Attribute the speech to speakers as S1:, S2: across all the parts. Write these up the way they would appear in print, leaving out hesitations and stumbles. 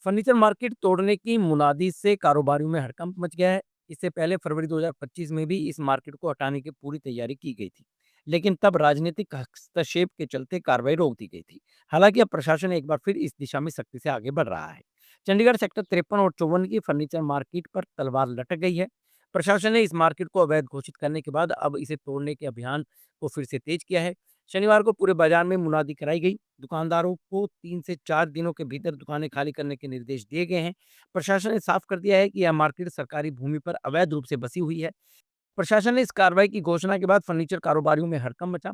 S1: Furniture market तोड़ने की मुनादी से कारोबारियों में हड़कंप मच गया है। इससे पहले फरवरी 2025 में भी इस मार्केट को हटाने की पूरी तैयारी की गई थी, लेकिन तब राजनीतिक हस्तक्षेप के चलते कार्रवाई रोक दी गई थी। हालांकि अब प्रशासन एक बार फिर इस दिशा में सख्ती से आगे बढ़ रहा है। चंडीगढ़ सेक्टर 53 और 54 की फर्नीचर मार्केट पर तलवार लटक गई है। प्रशासन ने इस मार्केट को अवैध घोषित करने के बाद अब इसे तोड़ने के अभियान को फिर से तेज किया है। शनिवार को पूरे बाजार में मुनादी कराई गई। दुकानदारों को 3 से 4 दिनों के भीतर दुकानें खाली करने के निर्देश दिए गए हैं। प्रशासन ने साफ कर दिया है कि यह मार्केट सरकारी भूमि पर अवैध रूप से बसी हुई है। प्रशासन ने इस कार्रवाई की घोषणा के बाद फर्नीचर कारोबारियों में हड़कंप मचा।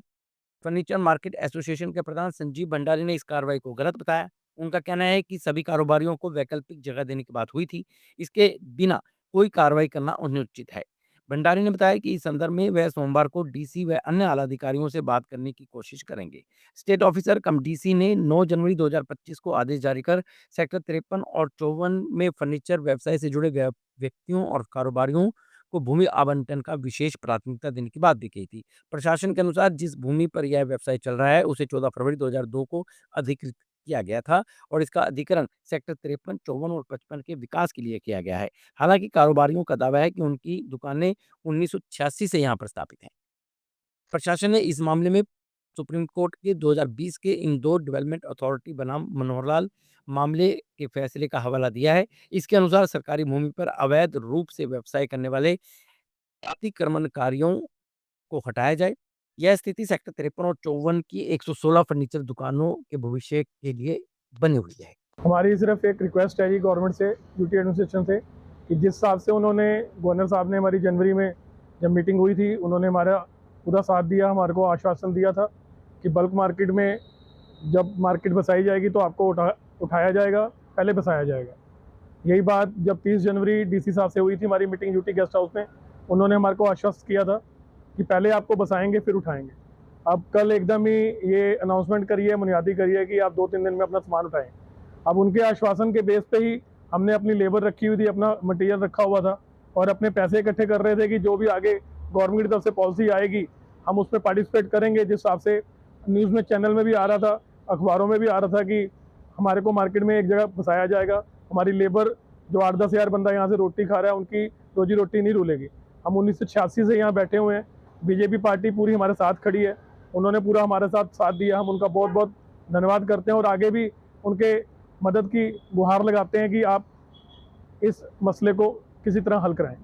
S1: फर्नीचर मार्केट एसोसिएशन के प्रधान संजीव भंडारी ने इस कार्रवाई को गलत बताया। उनका कहना है कि सभी कारोबारियों को वैकल्पिक जगह देने की बात हुई थी। इसके बिना कोई कार्रवाई करना अनुचित है। भंडारी ने बताया कि इस संदर्भ में वह सोमवार को डीसी व अन्य आला अधिकारियों से बात करने की कोशिश करेंगे। स्टेट ऑफिसर कम डीसी ने 9 जनवरी 2025 को आदेश जारी कर सेक्टर 53 और 54 में फर्नीचर व्यवसाय से जुड़े व्यक्तियों और कारोबारियों को भूमि आवंटन का विशेष प्राथमिकता देने की बात भी कही थी। प्रशासन के अनुसार जिस भूमि पर यह व्यवसाय चल रहा है उसे 14 फरवरी 2002 को अधिकृत किया गया था और इसका अधिग्रहण सेक्टर 53, 54 और 55 के विकास के लिए किया गया है। हालांकि कारोबारियों का दावा है कि उनकी दुकानें 1986 से यहां पर स्थापित हैं। प्रशासन ने इस मामले में सुप्रीम कोर्ट के 2020 के इंदौर डेवलपमेंट अथॉरिटी बनाम मनोहरलाल मामले के फैसले का हवाला दिया है। इसके अनुसार सरकारी भूमि पर अवैध रूप से व्यवसाय करने वाले अतिक्रमणकारियों को हटाया जाए। यह स्थिति सेक्टर 53 और 54 की 116 फर्नीचर दुकानों के भविष्य के लिए बनी हुई है।
S2: हमारी सिर्फ एक रिक्वेस्ट है जी गवर्नमेंट से, यूटी एडमिनिस्ट्रेशन से, कि जिस हिसाब से उन्होंने गवर्नर साहब ने हमारी जनवरी में जब मीटिंग हुई थी, उन्होंने हमारा पूरा साथ दिया, हमारे को आश्वासन दिया था कि बल्क मार्केट में जब मार्केट बसाई जाएगी तो आपको उठाया जाएगा, पहले बसाया जाएगा। यही बात जब 30 जनवरी डीसी साहब से हुई थी हमारी मीटिंग यूटी गेस्ट हाउस में, उन्होंने हमारे को आश्वस्त किया था कि पहले आपको बसाएंगे फिर उठाएंगे। अब कल एकदम ही ये अनाउंसमेंट करी है, बुनियादी करी है कि आप 2-3 दिन में अपना सामान उठाएं। अब उनके आश्वासन के बेस पे ही हमने अपनी लेबर रखी हुई थी, अपना मटेरियल रखा हुआ था और अपने पैसे इकट्ठे कर रहे थे कि जो भी आगे गवर्नमेंट की तरफ से पॉलिसी आएगी हम उसमें पार्टिसिपेट करेंगे। जिस हिसाब से न्यूज़ में, चैनल में भी आ रहा था, अखबारों में भी आ रहा था कि हमारे को मार्केट में एक जगह बसाया जाएगा। हमारी लेबर जो 8-10 हज़ार बंदा यहाँ से रोटी खा रहा है, उनकी रोजी रोटी नहीं रुलेगी। हम 1986 से यहाँ बैठे हुए हैं। बीजेपी पार्टी पूरी हमारे साथ खड़ी है, उन्होंने पूरा हमारे साथ दिया। हम उनका बहुत बहुत धन्यवाद करते हैं और आगे भी उनके मदद की गुहार लगाते हैं कि आप इस मसले को किसी तरह हल कराएं।